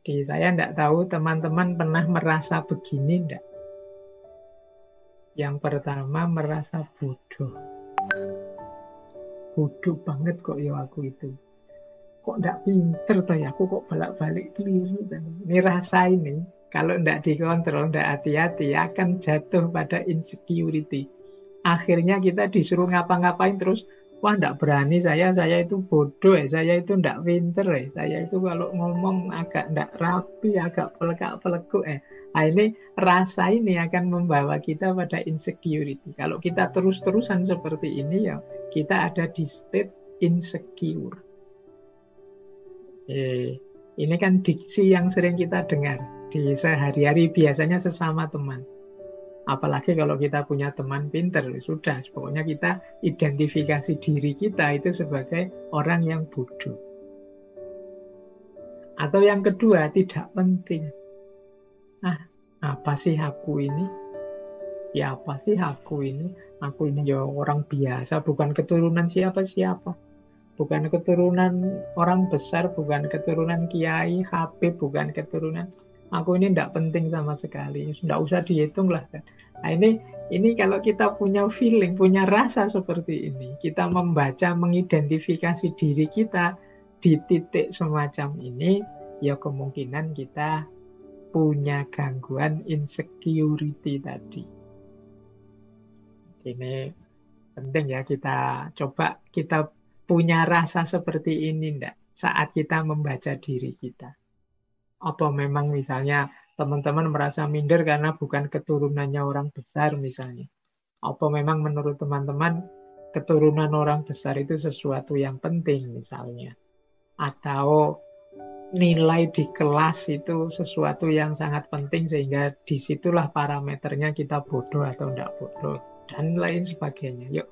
Jadi saya tidak tahu teman-teman pernah merasa begini enggak? Yang pertama merasa bodoh. Bodoh banget kok ya aku itu. Kok enggak pinter toh ya, aku kok balik-balik keliru. Ini rasa ini, kalau enggak dikontrol, enggak hati-hati, akan jatuh pada insecurity. Akhirnya kita disuruh ngapa-ngapain terus, wah enggak berani saya itu bodoh ya, saya itu enggak pinter ya, saya itu kalau ngomong agak enggak rapi, agak pelekak-pelekuk ya. Nah ini rasa ini akan membawa kita pada insecurity. Kalau kita terus-terusan seperti ini ya, kita ada di state insecure. Ini kan diksi yang sering kita dengar di sehari-hari, biasanya sesama teman. Apalagi kalau kita punya teman pinter, sudah, pokoknya kita identifikasi diri kita itu sebagai orang yang bodoh. Atau yang kedua, tidak penting. Apa sih aku ini? Siapa sih aku ini? Aku ini ya orang biasa, bukan keturunan siapa-siapa. Bukan keturunan orang besar, bukan keturunan kiai, habib, bukan keturunan. Aku ini tidak penting sama sekali. Tidak usah dihitung lah kan. Nah ini kalau kita punya feeling, punya rasa seperti ini, kita membaca, mengidentifikasi diri kita di titik semacam ini, ya kemungkinan kita punya gangguan insecurity tadi. Ini penting ya, kita coba kita punya rasa seperti ini enggak saat kita membaca diri kita. Apa memang misalnya teman-teman merasa minder karena bukan keturunannya orang besar misalnya. Apa memang menurut teman-teman keturunan orang besar itu sesuatu yang penting misalnya. Atau nilai di kelas itu sesuatu yang sangat penting sehingga disitulah parameternya kita bodoh atau enggak bodoh dan lain sebagainya. Yuk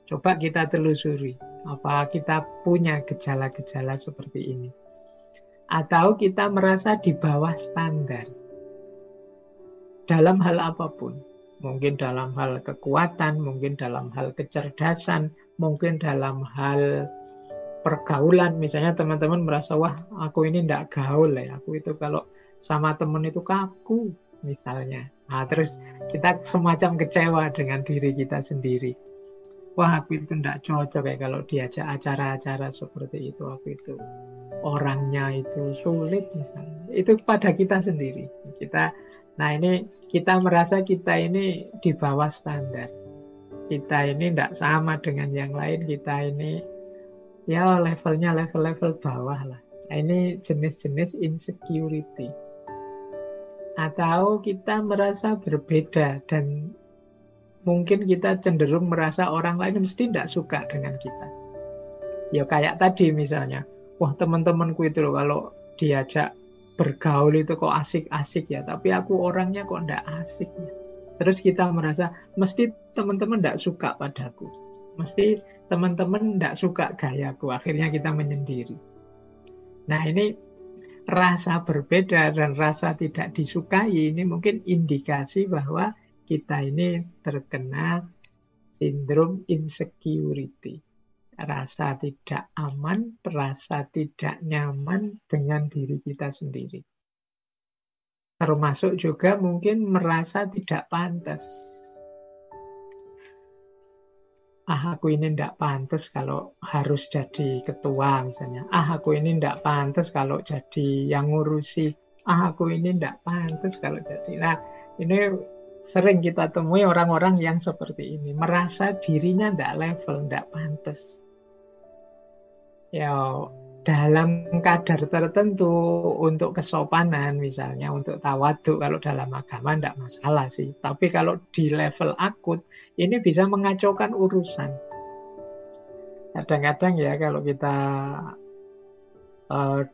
coba kita telusuri, apa kita punya gejala-gejala seperti ini. Atau kita merasa di bawah standar. Dalam hal apapun. Mungkin dalam hal kekuatan, mungkin dalam hal kecerdasan, mungkin dalam hal pergaulan. Misalnya teman-teman merasa, wah aku ini tidak gaul ya. Aku itu kalau sama teman itu kaku misalnya. Nah, terus kita semacam kecewa dengan diri kita sendiri. Wah aku itu tidak cocok kayak kalau diajak acara-acara seperti itu, aku itu orangnya itu sulit misalnya. Itu pada kita sendiri. Nah ini kita merasa kita ini di bawah standar. Kita ini tidak sama dengan yang lain. Kita ini ya levelnya level-level bawah lah. Nah, ini jenis-jenis insecurity. Atau kita merasa berbeda dan mungkin kita cenderung merasa orang lain mesti tidak suka dengan kita. Ya kayak tadi misalnya, wah teman-temanku itu loh kalau diajak bergaul itu kok asik-asik ya, tapi aku orangnya kok tidak asik ya. Terus kita merasa mesti teman-teman tidak suka padaku, mesti teman-teman tidak suka gayaku, akhirnya kita menyendiri. Nah ini rasa berbeda dan rasa tidak disukai ini mungkin indikasi bahwa kita ini terkena sindrom insecurity. Rasa tidak aman, rasa tidak nyaman dengan diri kita sendiri. Termasuk juga mungkin merasa tidak pantas. Aku ini tidak pantas kalau harus jadi ketua misalnya. Aku ini tidak pantas kalau jadi yang ngurusi. Aku ini tidak pantas kalau jadi. Nah, ini sering kita temui orang-orang yang seperti ini. Merasa dirinya tidak level, tidak pantas. Ya, dalam kadar tertentu untuk kesopanan misalnya, untuk tawadhu kalau dalam agama tidak masalah sih. Tapi kalau di level akut, ini bisa mengacaukan urusan. Kadang-kadang ya kalau kita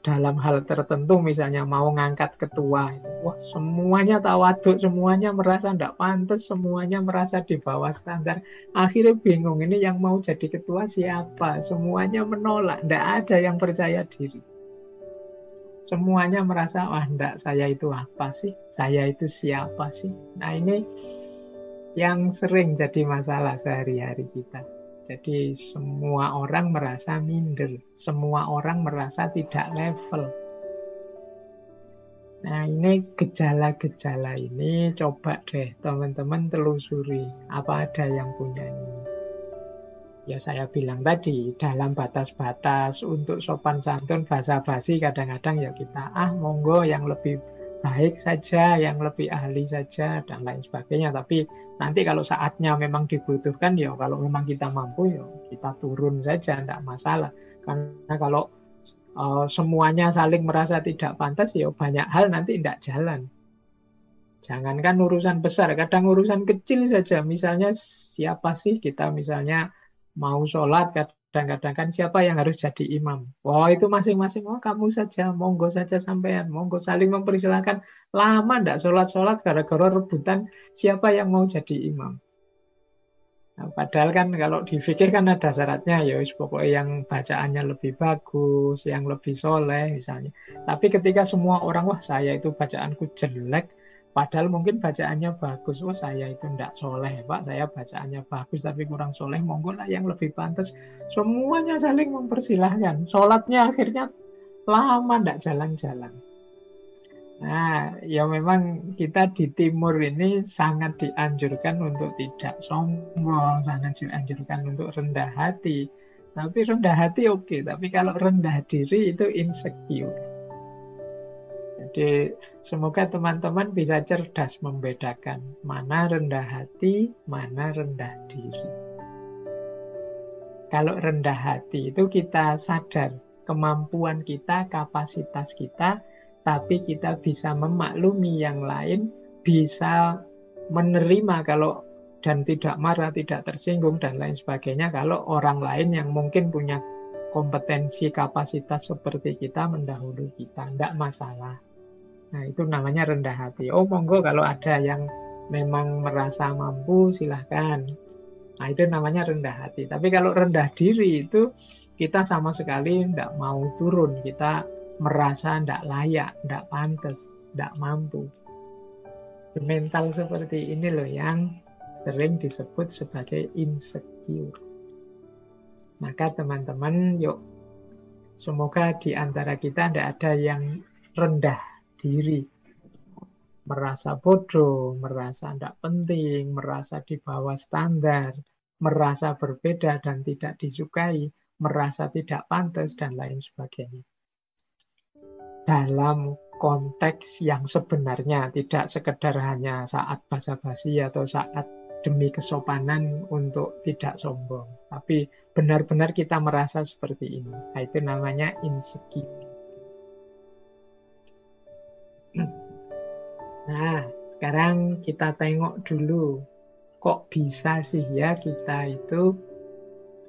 dalam hal tertentu misalnya mau ngangkat ketua, wah semuanya tawadhu, semuanya merasa tidak pantas, semuanya merasa di bawah standar. Akhirnya bingung ini yang mau jadi ketua siapa? Semuanya menolak, tidak ada yang percaya diri. Semuanya merasa, wah enggak, saya itu apa sih? Saya itu siapa sih? Nah ini yang sering jadi masalah sehari-hari kita. Jadi semua orang merasa minder, semua orang merasa tidak level. Nah, ini gejala-gejala ini coba deh teman-teman telusuri. Apa ada yang punya ini? Ya saya bilang tadi, dalam batas-batas untuk sopan santun basa-basi kadang-kadang ya kita monggo yang lebih baik saja, yang lebih ahli saja dan lain sebagainya. Tapi nanti kalau saatnya memang dibutuhkan ya kalau memang kita mampu ya kita turun saja, tidak masalah. Karena kalau semuanya saling merasa tidak pantas ya banyak hal nanti tidak jalan. Jangankan urusan besar, kadang urusan kecil saja. Misalnya siapa sih kita misalnya mau sholat, kadang-kadang kan siapa yang harus jadi imam. Wah itu masing-masing, oh kamu saja, monggo saja sampean, monggo saling mempersilahkan. Lama ndak sholat-sholat gara-gara rebutan siapa yang mau jadi imam. Nah, padahal kan kalau di fikih kan ada syaratnya ya pokoknya yang bacaannya lebih bagus, yang lebih soleh misalnya. Tapi ketika semua orang wah saya itu bacaanku jelek, padahal mungkin bacaannya bagus, wah saya itu ndak soleh Pak, saya bacaannya bagus tapi kurang soleh, monggo lah yang lebih pantas. Semuanya saling mempersilahkan. Sholatnya akhirnya lama ndak jalan-jalan. Nah, ya memang kita di timur ini sangat dianjurkan untuk tidak sombong, sangat dianjurkan untuk rendah hati. Tapi rendah hati oke, tapi kalau rendah diri itu insecure. Jadi semoga teman-teman bisa cerdas membedakan mana rendah hati, mana rendah diri. Kalau rendah hati itu kita sadar kemampuan kita, kapasitas kita, tapi kita bisa memaklumi yang lain, bisa menerima kalau dan tidak marah, tidak tersinggung dan lain sebagainya kalau orang lain yang mungkin punya kompetensi, kapasitas seperti kita mendahului kita, tidak masalah. Nah itu namanya rendah hati. Oh monggo kalau ada yang memang merasa mampu silahkan. Nah itu namanya rendah hati. Tapi kalau rendah diri itu kita sama sekali tidak mau turun. Kita merasa tidak layak, tidak pantas, tidak mampu. Mental seperti ini loh yang sering disebut sebagai insecure. Maka teman-teman yuk semoga di antara kita tidak ada yang rendah diri. Merasa bodoh, merasa tidak penting, merasa di bawah standar, merasa berbeda dan tidak disukai, merasa tidak pantas, dan lain sebagainya. Dalam konteks yang sebenarnya, tidak sekedar hanya saat basa-basi atau saat demi kesopanan untuk tidak sombong. Tapi benar-benar kita merasa seperti ini. Nah, itu namanya insecure. Nah, sekarang kita tengok dulu. Kok bisa sih ya kita itu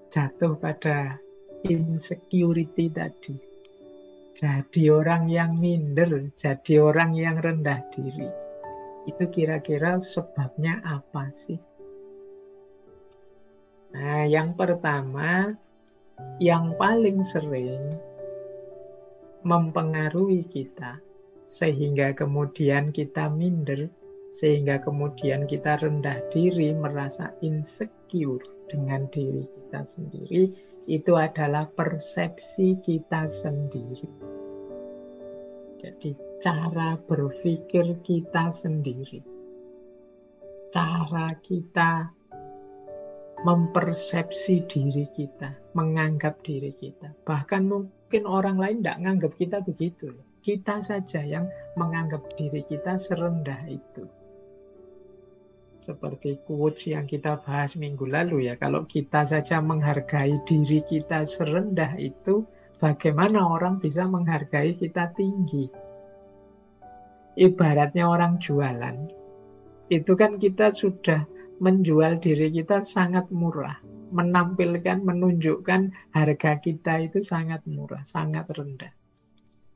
jatuh pada insecurity tadi. Jadi orang yang minder, jadi orang yang rendah diri. Itu kira-kira sebabnya apa sih? Nah, yang pertama, yang paling sering mempengaruhi kita, sehingga kemudian kita minder, sehingga kemudian kita rendah diri, merasa insecure dengan diri kita sendiri, itu adalah persepsi kita sendiri. Jadi cara berpikir kita sendiri, cara kita mempersepsi diri kita, menganggap diri kita. Bahkan mungkin orang lain tidak menganggap kita begitu. Kita saja yang menganggap diri kita serendah itu. Seperti quotes yang kita bahas minggu lalu ya, kalau kita saja menghargai diri kita serendah itu, bagaimana orang bisa menghargai kita tinggi? Ibaratnya orang jualan, itu kan kita sudah menjual diri kita sangat murah, menampilkan, menunjukkan harga kita itu sangat murah, sangat rendah.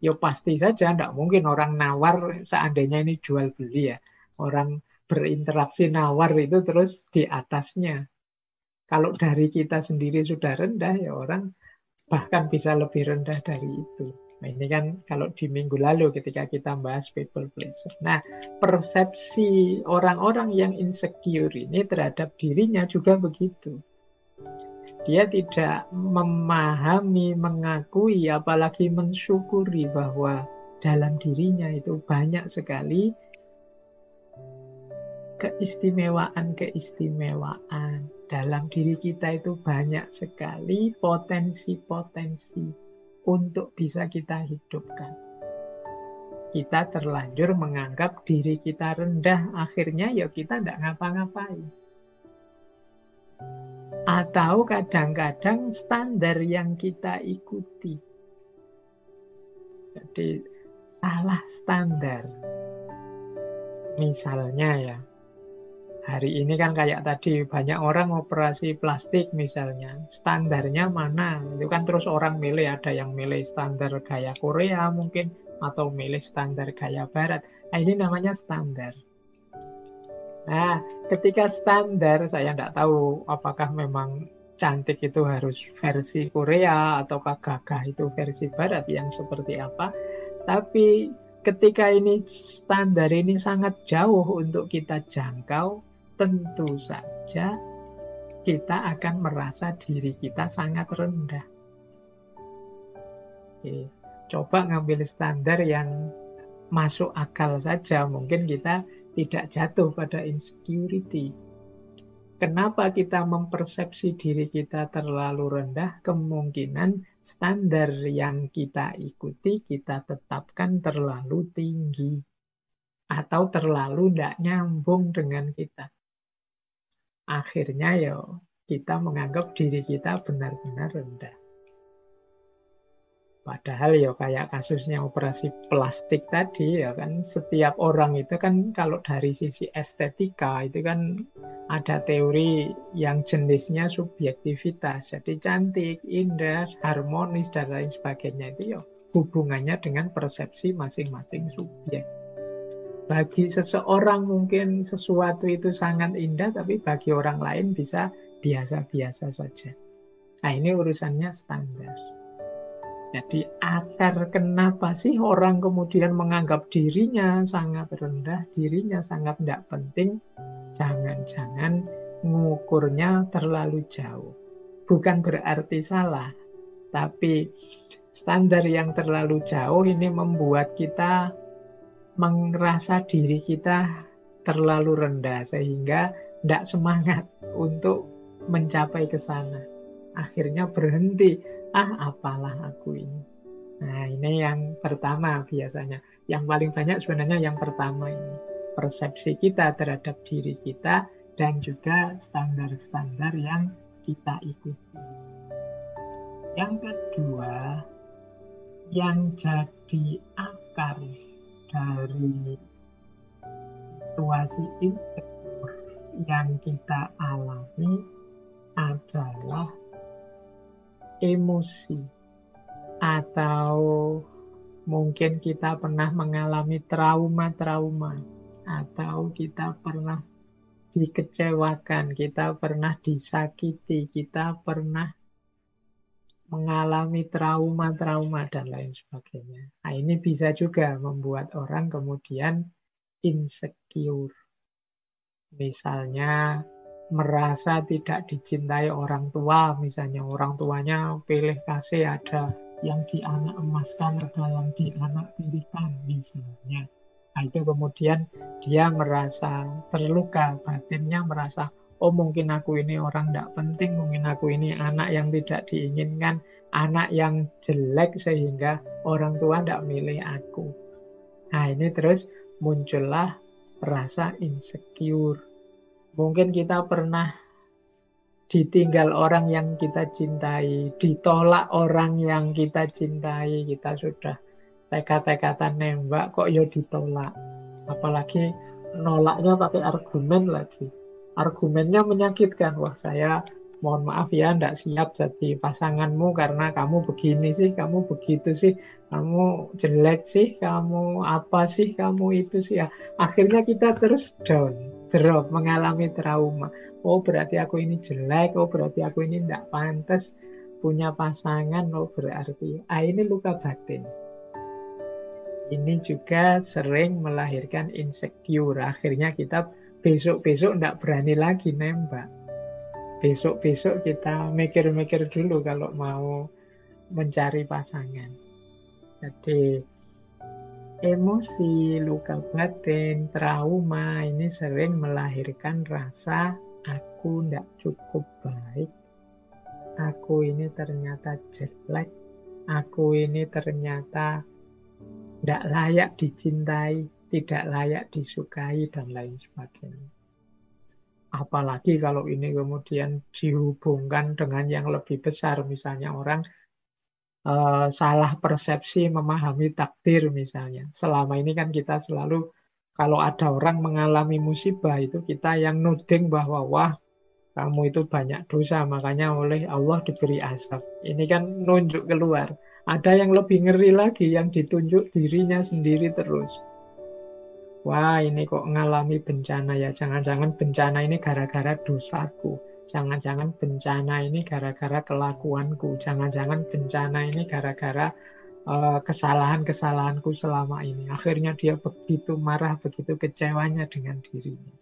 Ya pasti saja, tidak mungkin orang nawar seandainya ini jual beli ya. Orang berinteraksi nawar itu terus di atasnya. Kalau dari kita sendiri sudah rendah, ya orang bahkan bisa lebih rendah dari itu. Nah ini kan kalau di minggu lalu ketika kita bahas people pleaser. Nah persepsi orang-orang yang insecure ini terhadap dirinya juga begitu. Dia tidak memahami, mengakui, apalagi mensyukuri bahwa dalam dirinya itu banyak sekali keistimewaan-keistimewaan. Dalam diri kita itu banyak sekali potensi-potensi untuk bisa kita hidupkan. Kita terlanjur menganggap diri kita rendah, akhirnya ya kita tidak ngapa-ngapain. Atau kadang-kadang standar yang kita ikuti. Jadi salah standar. Misalnya ya, hari ini kan kayak tadi banyak orang operasi plastik misalnya. Standarnya mana? Itu kan terus orang milih, ada yang milih standar gaya Korea mungkin, atau milih standar gaya Barat. Nah, ini namanya standar. Nah, ketika standar, saya tidak tahu apakah memang cantik itu harus versi Korea ataukah gagah itu versi Barat, yang seperti apa. Tapi ketika ini standar ini sangat jauh untuk kita jangkau, tentu saja kita akan merasa diri kita sangat rendah. Oke, coba ngambil standar yang masuk akal saja, mungkin kita tidak jatuh pada insecurity. Kenapa kita mempersepsi diri kita terlalu rendah? Kemungkinan standar yang kita ikuti, kita tetapkan terlalu tinggi. Atau terlalu tidak nyambung dengan kita. Akhirnya ya kita menganggap diri kita benar-benar rendah. Padahal ya kayak kasusnya operasi plastik tadi ya kan, setiap orang itu kan kalau dari sisi estetika itu kan ada teori yang jenisnya subjektivitas. Jadi cantik, indah, harmonis dan lain sebagainya itu ya hubungannya dengan persepsi masing-masing subjek. Bagi seseorang mungkin sesuatu itu sangat indah, tapi bagi orang lain bisa biasa-biasa saja. Nah, ini urusannya standar. Jadi akar kenapa sih orang kemudian menganggap dirinya sangat rendah, dirinya sangat tidak penting, jangan-jangan ngukurnya terlalu jauh. Bukan berarti salah, tapi standar yang terlalu jauh ini membuat kita merasa diri kita terlalu rendah, sehingga tidak semangat untuk mencapai ke sana. Akhirnya berhenti, apalah aku ini. Nah, ini yang pertama biasanya. Yang paling banyak sebenarnya yang pertama ini. Persepsi kita terhadap diri kita dan juga standar-standar yang kita ikuti. Yang kedua, yang jadi akar dari situasi insecure yang kita alami adalah emosi, atau mungkin kita pernah mengalami trauma-trauma, atau kita pernah dikecewakan, kita pernah disakiti, kita pernah mengalami trauma-trauma dan lain sebagainya. Nah, ini bisa juga membuat orang kemudian insecure. Misalnya merasa tidak dicintai orang tua, misalnya orang tuanya pilih kasih, ada yang dianak emaskan, ada yang dianak tirikan misalnya. Nah, itu kemudian dia merasa terluka, batinnya merasa, oh mungkin aku ini orang tidak penting, mungkin aku ini anak yang tidak diinginkan, anak yang jelek sehingga orang tua tidak milih aku. Nah, ini terus muncullah rasa insecure. Mungkin kita pernah ditinggal orang yang kita cintai, ditolak orang yang kita cintai, kita sudah tekad-tekadan nembak kok ya ditolak. Apalagi nolaknya pakai argumen lagi. Argumennya menyakitkan. Wah, saya mohon maaf ya, tidak siap jadi pasanganmu karena kamu begini sih, kamu begitu sih, kamu jelek sih, kamu apa sih, kamu itu sih. Ya, akhirnya kita terus down, drop, mengalami trauma. Oh, berarti aku ini jelek, oh berarti aku ini tidak pantas punya pasangan, oh berarti. Ini luka batin. Ini juga sering melahirkan insecure. Akhirnya kita besok-besok tidak berani lagi nembak. Besok-besok kita mikir-mikir dulu kalau mau mencari pasangan. Jadi Emosi, luka batin, trauma ini sering melahirkan rasa aku tidak cukup baik, aku ini ternyata jelek, aku ini ternyata tidak layak dicintai, tidak layak disukai, dan lain sebagainya. Apalagi kalau ini kemudian dihubungkan dengan yang lebih besar, misalnya orang salah persepsi memahami takdir misalnya. Selama ini kan kita selalu kalau ada orang mengalami musibah itu kita yang nuding bahwa wah kamu itu banyak dosa makanya oleh Allah diberi azab. Ini kan nunjuk keluar. Ada yang lebih ngeri lagi yang ditunjuk dirinya sendiri terus. Wah, ini kok ngalami bencana ya. Jangan-jangan bencana ini gara-gara dosaku. Jangan-jangan bencana ini gara-gara kelakuanku. Jangan-jangan bencana ini gara-gara kesalahan-kesalahanku selama ini. Akhirnya dia begitu marah, begitu kecewanya dengan dirinya.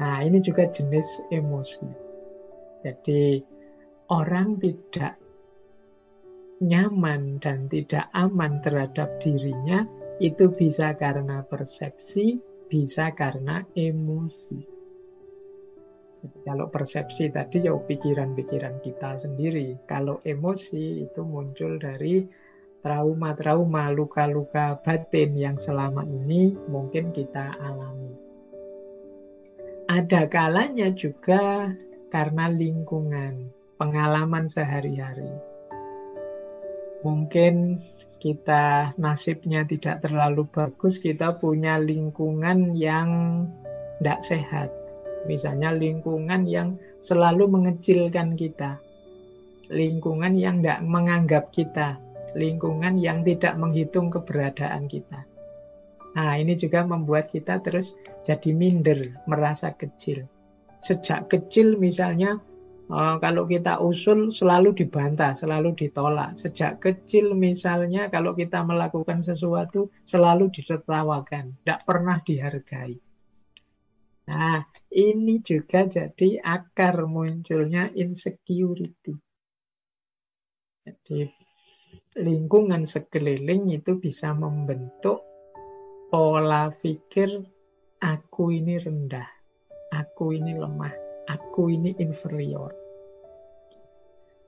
Nah, ini juga jenis emosi. Jadi, orang tidak nyaman dan tidak aman terhadap dirinya itu bisa karena persepsi, bisa karena emosi. Jadi kalau persepsi tadi ya pikiran-pikiran kita sendiri. Kalau emosi itu muncul dari trauma-trauma, luka-luka batin yang selama ini mungkin kita alami. Ada kalanya juga karena lingkungan, pengalaman sehari-hari. Mungkin kita nasibnya tidak terlalu bagus, kita punya lingkungan yang tidak sehat. Misalnya lingkungan yang selalu mengecilkan kita, lingkungan yang tidak menganggap kita, lingkungan yang tidak menghitung keberadaan kita. Nah, ini juga membuat kita terus jadi minder, merasa kecil. Sejak kecil misalnya, kalau kita usul selalu dibantah, selalu ditolak. Sejak kecil misalnya kalau kita melakukan sesuatu selalu ditertawakan, tidak pernah dihargai. Nah, ini juga jadi akar munculnya insecurity. Jadi lingkungan sekeliling itu bisa membentuk pola pikir aku ini rendah, aku ini lemah, aku ini inferior.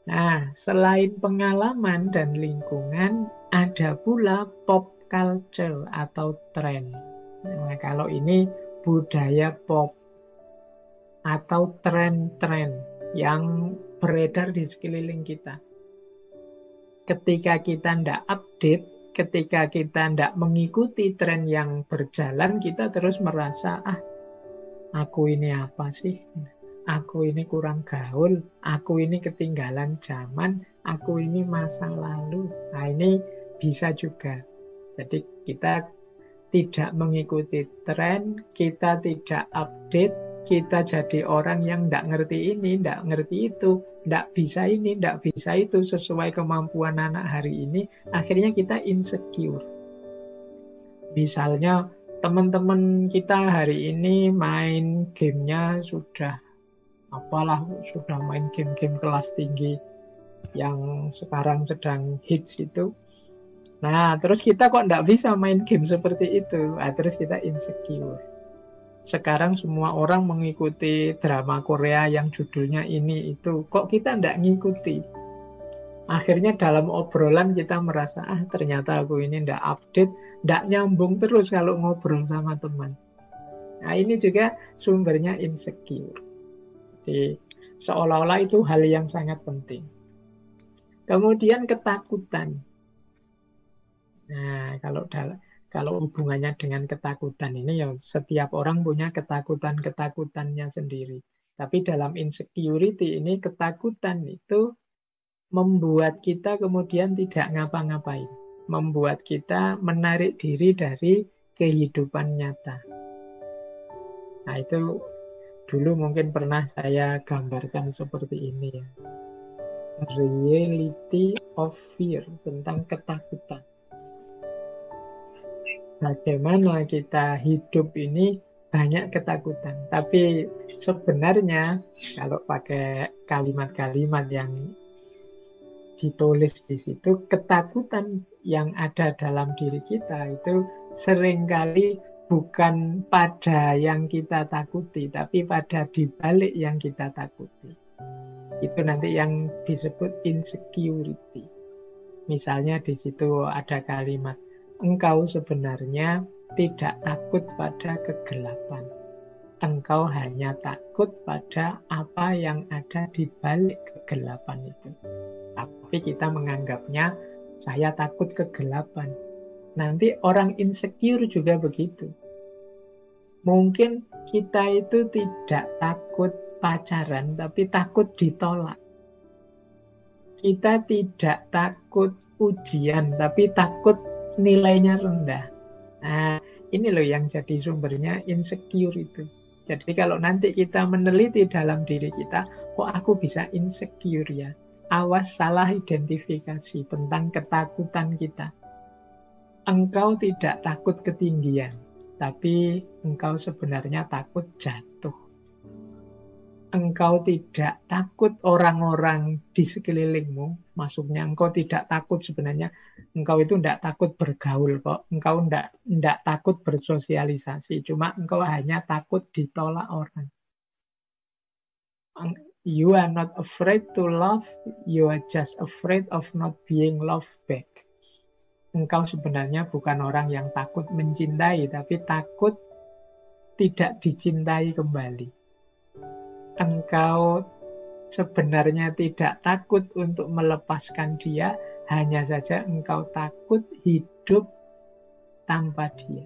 Nah, selain pengalaman dan lingkungan, ada pula pop culture atau tren. Nah, kalau ini budaya pop atau tren-tren yang beredar di sekeliling kita. Ketika kita tidak update, ketika kita tidak mengikuti tren yang berjalan, kita terus merasa, aku ini apa sih? Aku ini kurang gaul, aku ini ketinggalan zaman, aku ini masa lalu. Nah, ini bisa juga. Jadi kita tidak mengikuti tren, kita tidak update, kita jadi orang yang tidak ngerti ini, tidak ngerti itu, tidak bisa ini, tidak bisa itu, sesuai kemampuan anak hari ini, akhirnya kita insecure. Misalnya teman-teman kita hari ini main gamenya sudah main game-game kelas tinggi yang sekarang sedang hits itu. Nah, terus kita kok tidak bisa main game seperti itu. Nah, terus kita insecure. Sekarang semua orang mengikuti drama Korea yang judulnya ini itu. Kok kita tidak ngikuti? Akhirnya dalam obrolan kita merasa, ternyata aku ini tidak update, tidak nyambung terus kalau ngobrol sama teman. Nah, ini juga sumbernya insecure. Jadi seolah-olah itu hal yang sangat penting. Kemudian ketakutan. Nah, kalau hubungannya dengan ketakutan ini ya setiap orang punya ketakutan-ketakutannya sendiri. Tapi dalam insecurity ini ketakutan itu membuat kita kemudian tidak ngapa-ngapain. Membuat kita menarik diri dari kehidupan nyata. Nah, itu dulu mungkin pernah saya gambarkan seperti ini ya. Reality of fear, tentang ketakutan. Bagaimana kita hidup ini banyak ketakutan. Tapi sebenarnya kalau pakai kalimat-kalimat yang ditulis di situ, ketakutan yang ada dalam diri kita itu seringkali bukan pada yang kita takuti, tapi pada dibalik yang kita takuti. Itu nanti yang disebut insecurity. Misalnya di situ ada kalimat, engkau sebenarnya tidak takut pada kegelapan. Engkau hanya takut pada apa yang ada di balik kegelapan itu. Tapi kita menganggapnya, saya takut kegelapan. Nanti orang insecure juga begitu. Mungkin kita itu tidak takut pacaran, tapi takut ditolak. Kita tidak takut ujian, tapi takut nilainya rendah. Nah, ini loh yang jadi sumbernya insecure itu. Jadi kalau nanti kita meneliti dalam diri kita, kok aku bisa insecure ya? Awas salah identifikasi tentang ketakutan kita. Engkau tidak takut ketinggian, tapi engkau sebenarnya takut jatuh. Engkau tidak takut orang-orang di sekelilingmu, maksudnya engkau tidak takut sebenarnya, engkau itu tidak takut bergaul kok, engkau tidak takut bersosialisasi, cuma engkau hanya takut ditolak orang. You are not afraid to love, you are just afraid of not being loved back. Engkau sebenarnya bukan orang yang takut mencintai, tapi takut tidak dicintai kembali. Engkau sebenarnya tidak takut untuk melepaskan dia, hanya saja engkau takut hidup tanpa dia.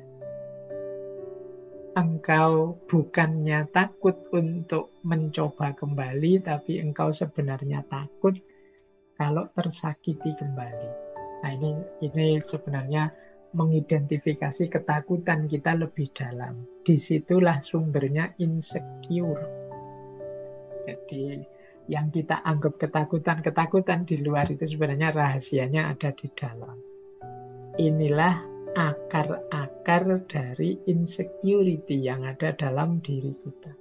Engkau bukannya takut untuk mencoba kembali, tapi engkau sebenarnya takut kalau tersakiti kembali. Nah, ini sebenarnya mengidentifikasi ketakutan kita lebih dalam. Disitulah sumbernya insecure. Jadi yang kita anggap ketakutan di luar itu sebenarnya rahasianya ada di dalam. Inilah akar-akar dari insecurity yang ada dalam diri kita.